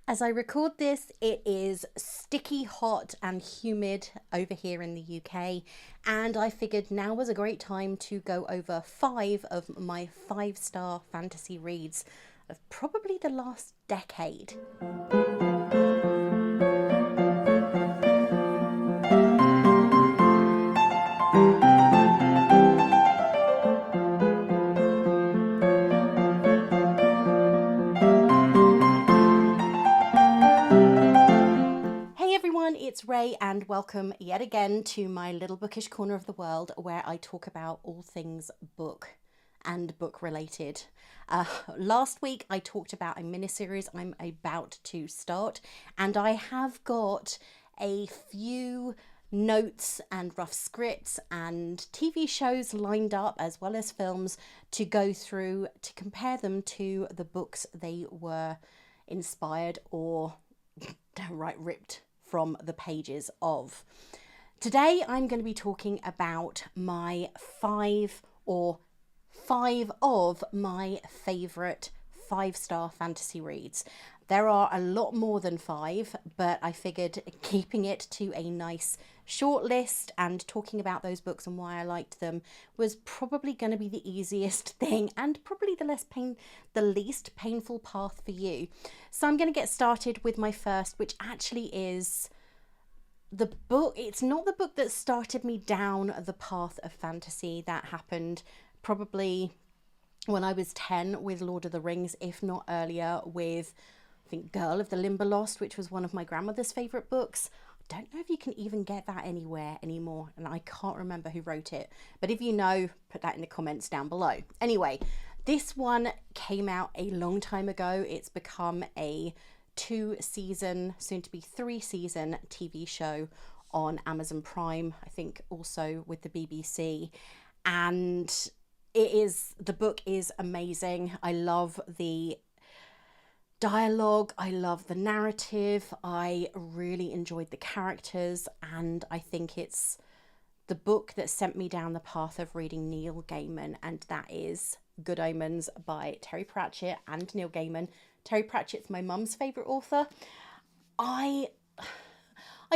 As I record this, it is sticky hot and humid over here in the UK, and I figured now was a great time to go over 5 of my 5-star fantasy reads of probably the last decade. Hey everyone, it's Ray, and welcome yet again to my little bookish corner of the world where I talk about all things book and book related. Last week I talked about a miniseries I'm about to start, and I have got a few notes and rough scripts and TV shows lined up, as well as films, to go through to compare them to the books they were inspired or downright ripped from the pages of. Today I'm going to be talking about my five of my favourite 5-star fantasy reads. There are a lot more than 5, but I figured keeping it to a nice short list and talking about those books and why I liked them was probably going to be the easiest thing, and probably the least painful path for you. So I'm going to get started with my first, which actually is the book. It's not the book that started me down the path of fantasy. That happened probably when I was 10 with Lord of the Rings, if not earlier with, I think, Girl of the Limberlost, which was one of my grandmother's favourite books. I don't know if you can even get that anywhere anymore, and I can't remember who wrote it. But if you know, put that in the comments down below. Anyway, this one came out a long time ago. It's become a 2-season, soon to be 3-season TV show on Amazon Prime, I think also with the BBC. And the book is amazing. I love the dialogue, I love the narrative, I really enjoyed the characters, and I think it's the book that sent me down the path of reading Neil Gaiman, and that is Good Omens by Terry Pratchett and Neil Gaiman. Terry Pratchett's my mum's favourite author. I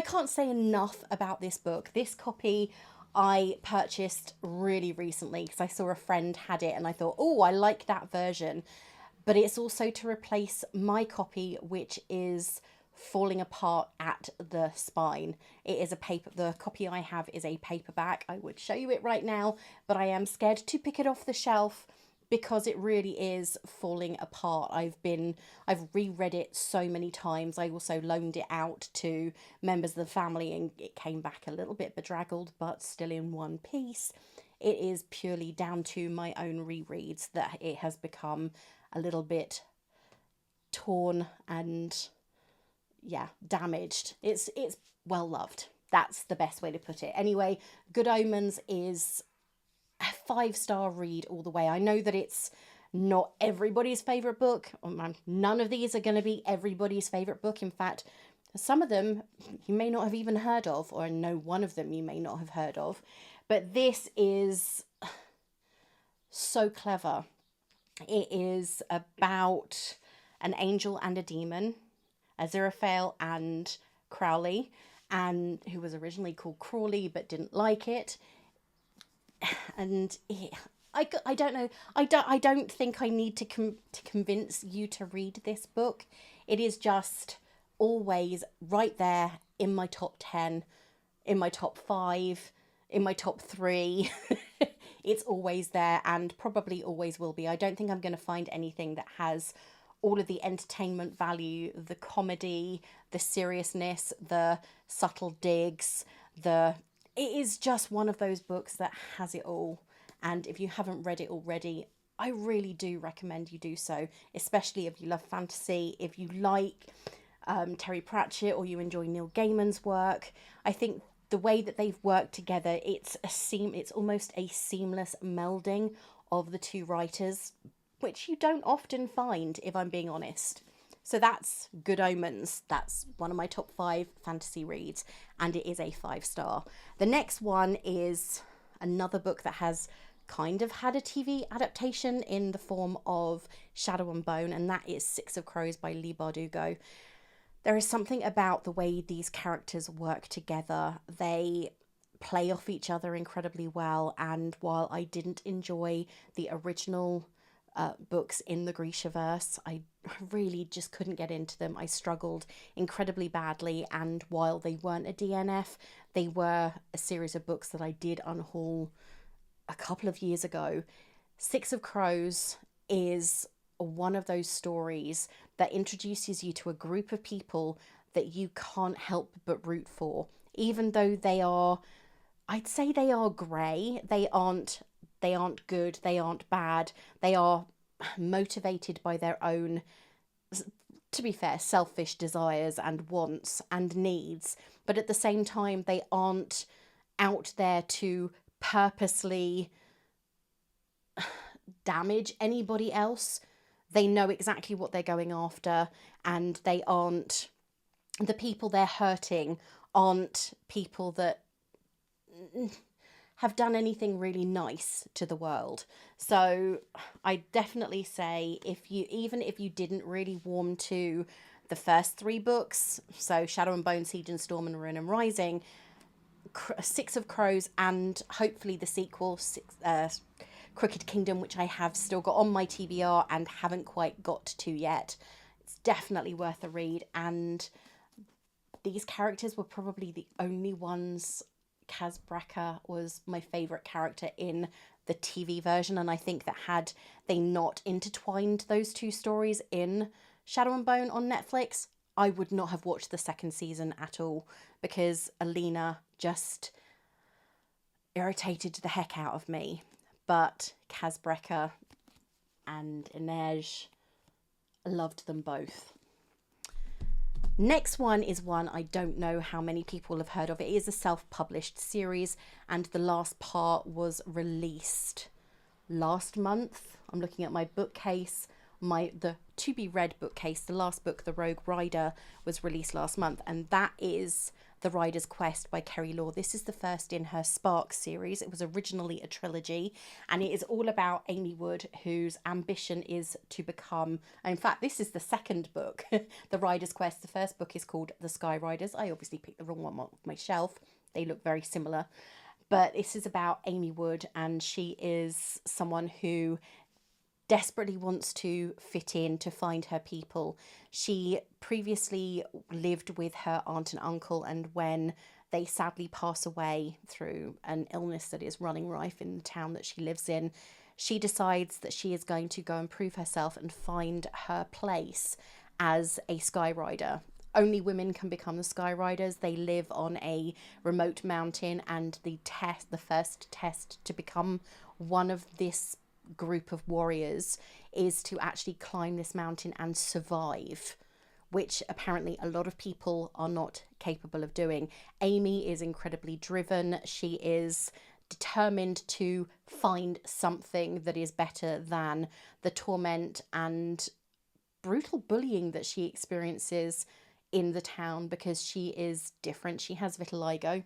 can't say enough about this book. This copy I purchased really recently because I saw a friend had it and I thought, oh, I like that version. But it's also to replace my copy, which is falling apart at the spine. It is the copy I have is a paperback. I would show you it right now, but I am scared to pick it off the shelf because it really is falling apart. I've reread it so many times. I also loaned it out to members of the family and it came back a little bit bedraggled, but still in one piece. It is purely down to my own rereads that it has become a little bit torn and damaged. It's well loved. That's the best way to put it. Anyway, Good Omens is a 5-star read all the way. I know that it's not everybody's favourite book. None of these are going to be everybody's favourite book. In fact, some of them you may not have even heard of, or no, one of them you may not have heard of. But this is so clever. It is about an angel and a demon, Aziraphale and Crowley, and who was originally called Crawley but didn't like it. And I don't know. I don't think I need to convince you to read this book. It is just always right there in my top 10, in my top 5, in my top 3. It's always there and probably always will be. I don't think I'm going to find anything that has all of the entertainment value, the comedy, the seriousness, the subtle digs. It is just one of those books that has it all. And if you haven't read it already, I really do recommend you do so, especially if you love fantasy, if you like Terry Pratchett or you enjoy Neil Gaiman's work. I think the way that they've worked together, it's almost a seamless melding of the two writers, which you don't often find, if I'm being honest. So that's Good Omens. That's one of my top 5 fantasy reads, and it is a 5-star. The next one is another book that has kind of had a TV adaptation in the form of Shadow and Bone, and that is Six of Crows by Leigh Bardugo. There is something about the way these characters work together. They play off each other incredibly well. And while I didn't enjoy the original books in the Grishaverse, I really just couldn't get into them. I struggled incredibly badly. And while they weren't a DNF, they were a series of books that I did unhaul a couple of years ago. Six of Crows is one of those stories that introduces you to a group of people that you can't help but root for, even though they are, I'd say they are grey. They aren't good, they aren't bad. They are motivated by their own, to be fair, selfish desires and wants and needs, but at the same time they aren't out there to purposely damage anybody else. They know exactly what they're going after, and they aren't, the people they're hurting aren't people that have done anything really nice to the world. So I definitely say, even if you didn't really warm to the first three books, so Shadow and Bone, Siege and Storm, and Ruin and Rising, Six of Crows, and hopefully the sequel, Crooked Kingdom, which I have still got on my TBR and haven't quite got to yet. It's definitely worth a read, and these characters were probably the only ones. Kaz Brekker was my favourite character in the TV version, and I think that had they not intertwined those two stories in Shadow and Bone on Netflix, I would not have watched the second season at all, because Alina just irritated the heck out of me. But Kaz Brekker and Inej, loved them both. Next one is one I don't know how many people have heard of. It is a self-published series, and the last part was released last month. I'm looking at my bookcase, the to-be-read bookcase. The last book, The Rogue Rider, was released last month, and that is The Rider's Quest by Kerry Law. This is the first in her Spark series. It was originally a trilogy, and it is all about Amy Wood, whose ambition is to become, in fact, this is the second book, The Rider's Quest. The first book is called The Sky Riders. I obviously picked the wrong one off my shelf. They look very similar. But this is about Amy Wood, and she is someone who desperately wants to fit in, to find her people. She previously lived with her aunt and uncle, and when they sadly pass away through an illness that is running rife in the town that she lives in, she decides that she is going to go and prove herself and find her place as a sky rider. Only women can become the sky riders. They live on a remote mountain, and the first test to become one of this group of warriors is to actually climb this mountain and survive, which apparently a lot of people are not capable of doing. Amy is incredibly driven. She is determined to find something that is better than the torment and brutal bullying that she experiences in the town, because she is different. She has vitiligo,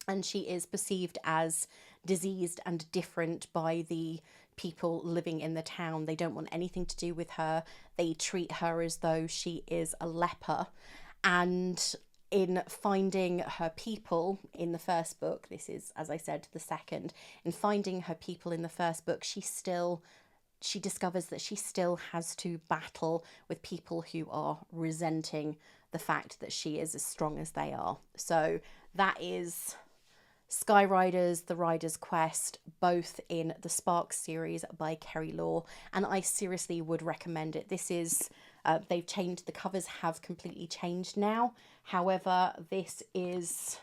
and she is perceived as diseased and different by the people living in the town. They don't want anything to do with her. They treat her as though she is a leper. And in finding her people in the first book, this is, as I said, the second, in finding her people in the first book, she discovers that she still has to battle with people who are resenting the fact that she is as strong as they are. So that is Sky Riders, The Rider's Quest, both in the Spark series by Kerry Law, and I seriously would recommend it. This is, they've changed, the covers have completely changed now. However, this is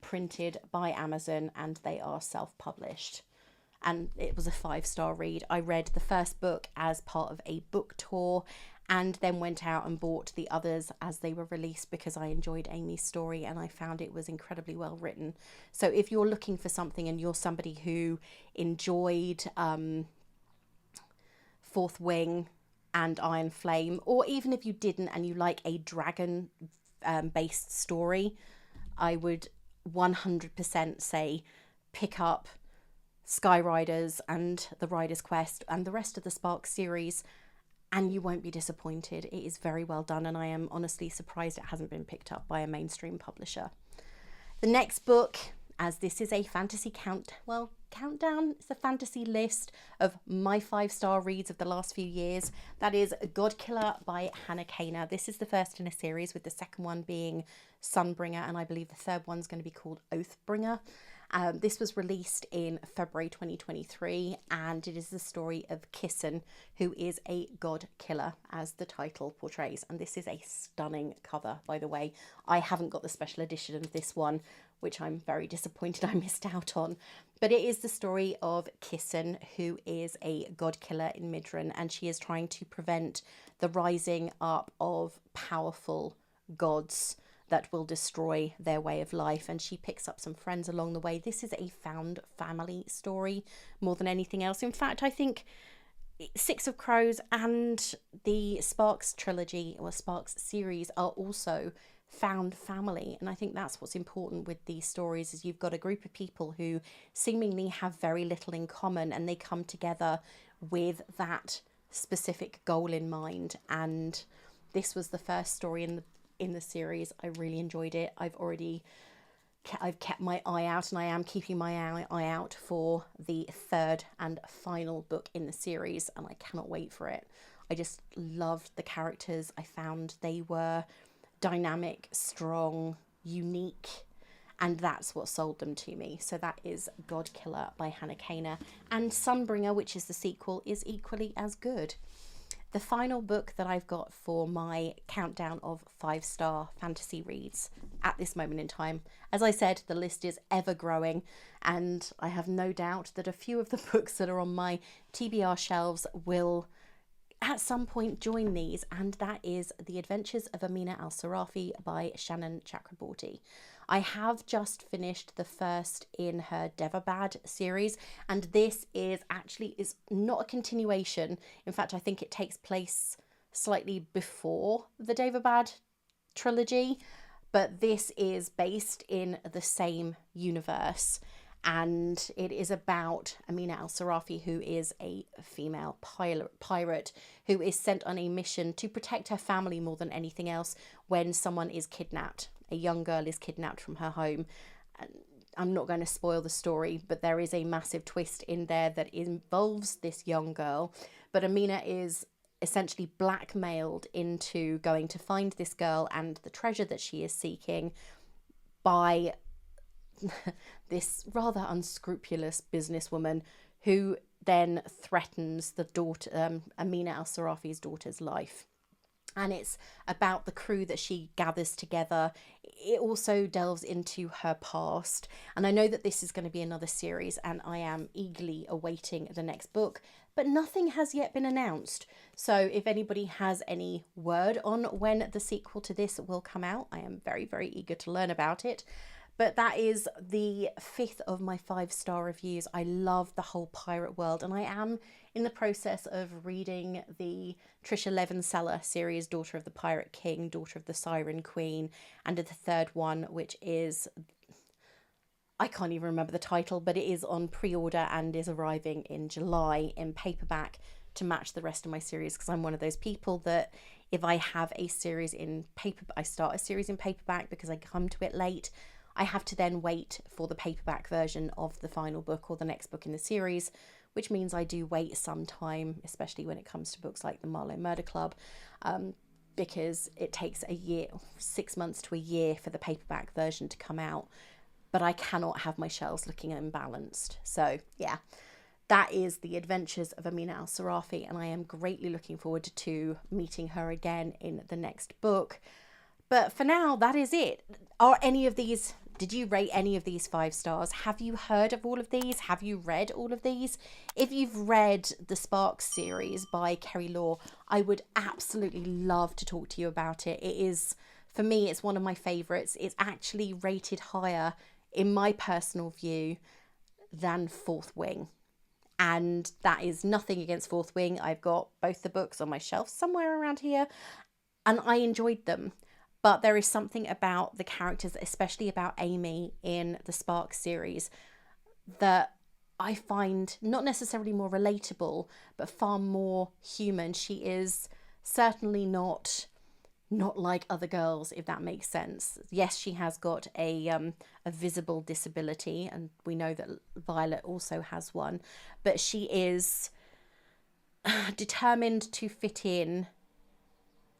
printed by Amazon, and they are self-published. And it was a 5-star read. I read the first book as part of a book tour, and then went out and bought the others as they were released, because I enjoyed Amy's story and I found it was incredibly well written. So if you're looking for something and you're somebody who enjoyed Fourth Wing and Iron Flame, or even if you didn't and you like a dragon based story, I would 100% say pick up Sky Riders and The Rider's Quest and the rest of the Spark series. and you won't be disappointed. It is very well done, and I am honestly surprised it hasn't been picked up by a mainstream publisher. The next book, as this is a fantasy countdown, it's a fantasy list of my 5-star reads of the last few years. That is Godkiller by Hannah Kaner. This is the first in a series, with the second one being Sunbringer, and I believe the third one's going to be called Oathbringer. This was released in February 2023, and it is the story of Kissen, who is a god killer, as the title portrays. And this is a stunning cover, by the way. I haven't got the special edition of this one, which I'm very disappointed I missed out on. But it is the story of Kissen, who is a god killer in Midran, and she is trying to prevent the rising up of powerful gods that will destroy their way of life, and she picks up some friends along the way. This is a found family story more than anything else. In fact, I think Six of Crows and the Sparks trilogy or Sparks series are also found family, and I think that's what's important with these stories, is you've got a group of people who seemingly have very little in common, and they come together with that specific goal in mind. And this was the first story in the series. I really enjoyed it. I've kept my eye out, and I am keeping my eye out for the third and final book in the series, and I cannot wait for it. I just loved the characters. I found they were dynamic, strong, unique, and that's what sold them to me. So that is Godkiller by Hannah Kaner, and Sunbringer, which is the sequel, is equally as good. The final book that I've got for my countdown of 5-star fantasy reads at this moment in time, as I said, the list is ever growing, and I have no doubt that a few of the books that are on my TBR shelves will at some point join these, and that is The Adventures of Amina Al-Sarafi by Shannon Chakraborty. I have just finished the first in her Devabad series, and this is not a continuation. In fact, I think it takes place slightly before the Devabad trilogy, but this is based in the same universe. And it is about Amina Al-Sarafi, who is a female pirate who is sent on a mission to protect her family more than anything else when someone is kidnapped. A young girl is kidnapped from her home. I'm not going to spoil the story, but there is a massive twist in there that involves this young girl. But Amina is essentially blackmailed into going to find this girl and the treasure that she is seeking by this rather unscrupulous businesswoman, who then threatens the daughter, Amina Al-Sarafi's daughter's life. And it's about the crew that she gathers together. It also delves into her past. And I know that this is going to be another series, and I am eagerly awaiting the next book, but nothing has yet been announced. So if anybody has any word on when the sequel to this will come out, I am very, very eager to learn about it. But that is the 5th of my 5-star reviews. I love the whole pirate world, and I am in the process of reading the Trisha Levenseller series, Daughter of the Pirate King, Daughter of the Siren Queen, and the third one, which is, I can't even remember the title, but it is on pre-order and is arriving in July in paperback to match the rest of my series, because I'm one of those people that if I have a series in paper, I start a series in paperback because I come to it late, I have to then wait for the paperback version of the final book or the next book in the series, which means I do wait some time, especially when it comes to books like the Marlowe Murder Club, because it takes 6 months to a year for the paperback version to come out. But I cannot have my shelves looking imbalanced. So yeah, that is The Adventures of Amina Al-Sarafi, and I am greatly looking forward to meeting her again in the next book. But for now, that is it. Did you rate any of these 5 stars? Have you heard of all of these? Have you read all of these? If you've read the Sparks series by Kerry Law, I would absolutely love to talk to you about it. It is, for me, it's one of my favourites. It's actually rated higher, in my personal view, than Fourth Wing. And that is nothing against Fourth Wing. I've got both the books on my shelf somewhere around here, and I enjoyed them. But there is something about the characters, especially about Amy in the Sparks series, that I find not necessarily more relatable, but far more human. She is certainly not like other girls, if that makes sense. Yes, she has got a visible disability, and we know that Violet also has one, but she is determined to fit in.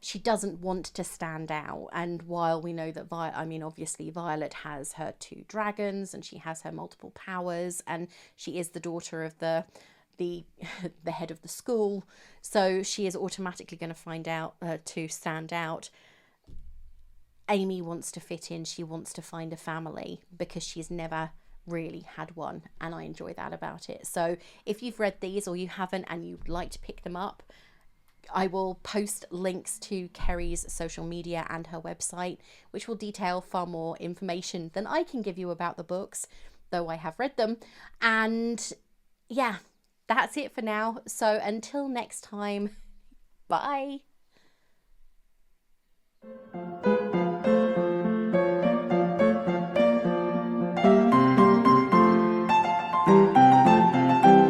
She doesn't want to stand out. And while we know that obviously Violet has her two dragons and she has her multiple powers, and she is the daughter of the the head of the school, so she is automatically going to find out to stand out. Amy wants to fit in. She wants to find a family because she's never really had one, and I enjoy that about it. So if you've read these or you haven't and you'd like to pick them up, I will post links to Kerry's social media and her website, which will detail far more information than I can give you about the books, though I have read them. And yeah, that's it for now. So until next time, bye.